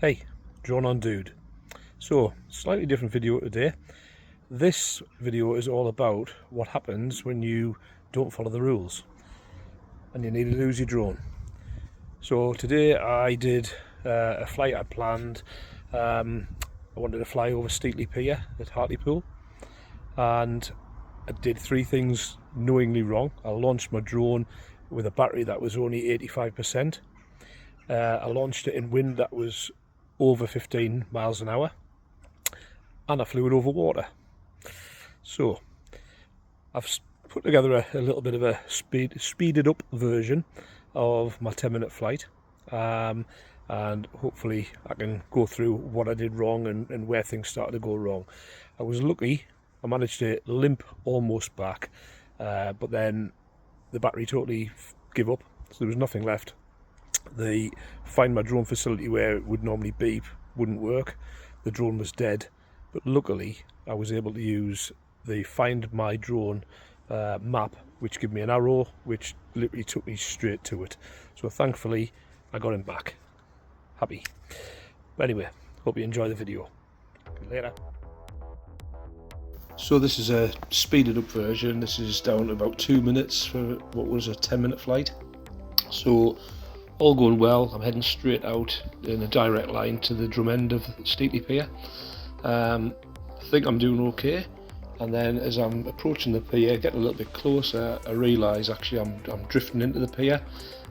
Hey, Drawn on Dude. So, slightly different video today. This video is all about what happens when you don't follow the rules and you need to lose your drone. So today I did a flight I planned. I wanted to fly over Steatley Pier at Hartlepool, and I did three things knowingly wrong. I launched my drone with a battery that was only 85%. I launched it in wind that was over 15 miles an hour, and I flew it over water. So I've put together a little bit of a speeded up version of my 10-minute flight, and hopefully I can go through what I did wrong and where things started to go wrong. I was lucky, I managed to limp almost back, but then the battery totally gave up, so there was nothing left. The Find My Drone facility where it would normally beep wouldn't work. The drone was dead, but luckily I was able to use the Find My Drone map, which gave me an arrow which literally took me straight to it. So thankfully I got him back. Happy. But anyway, hope you enjoy the video. Later. So this is a speeded up version. This is down to about 2 minutes for what was a 10-minute flight. So all going well, I'm heading straight out in a direct line to the drum end of Steatley Pier. I think I'm doing okay, and then as I'm approaching the pier, getting a little bit closer, I realise actually I'm drifting into the pier.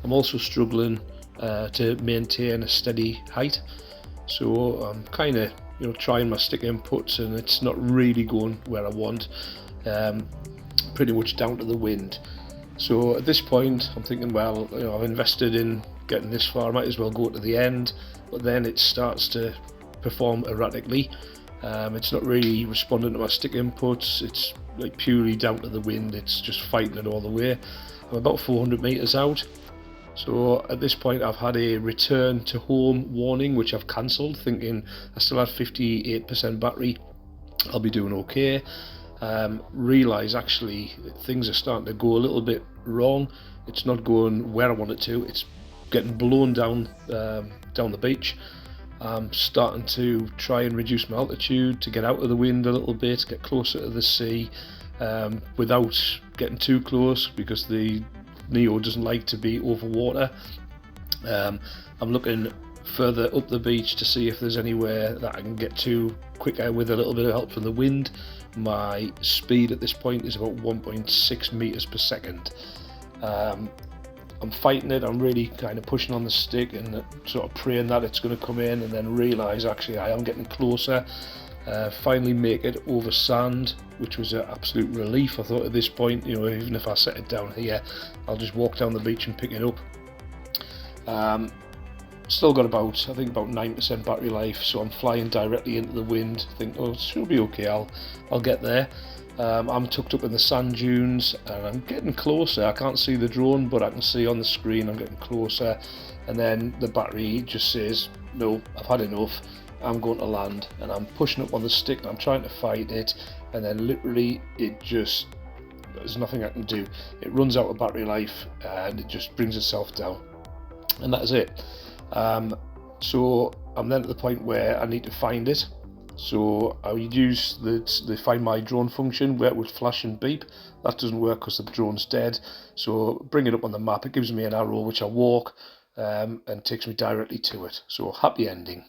I'm also struggling to maintain a steady height, so I'm kind of trying my stick inputs and it's not really going where I want, pretty much down to the wind. So at this point I'm thinking, well, I've invested in getting this far, I might as well go to the end, but then it starts to perform erratically. It's not really responding to my stick inputs, it's like purely down to the wind, it's just fighting it all the way. I'm about 400 meters out, so at this point I've had a return to home warning which I've cancelled, thinking I still had 58% battery, I'll be doing okay. Realise actually things are starting to go a little bit wrong. It's not going where I want it to, it's getting blown down down the beach. I'm starting to try and reduce my altitude to get out of the wind a little bit, get closer to the sea, without getting too close because the Neo doesn't like to be over water. I'm looking further up the beach to see if there's anywhere that I can get to quicker with a little bit of help from the wind. My speed at this point is about 1.6 meters per second. I'm fighting it, I'm really kind of pushing on the stick and sort of praying that it's going to come in, and then realise actually I am getting closer. Finally make it over sand, which was an absolute relief. I thought at this point, even if I set it down here, I'll just walk down the beach and pick it up. Still got about 9% battery life, so I'm flying directly into the wind. I think, oh, it should be okay, I'll get there. I'm tucked up in the sand dunes and I'm getting closer. I can't see the drone, but I can see on the screen I'm getting closer, and then the battery just says, no, I've had enough, I'm going to land, and I'm pushing up on the stick and I'm trying to fight it, and then literally there's nothing I can do. It runs out of battery life and it just brings itself down, and that is it. So I'm then at the point where I need to find it. So I would use the Find My Drone function where it would flash and beep. That doesn't work because the drone's dead. So bring it up on the map, it gives me an arrow which I walk and takes me directly to it. So happy ending.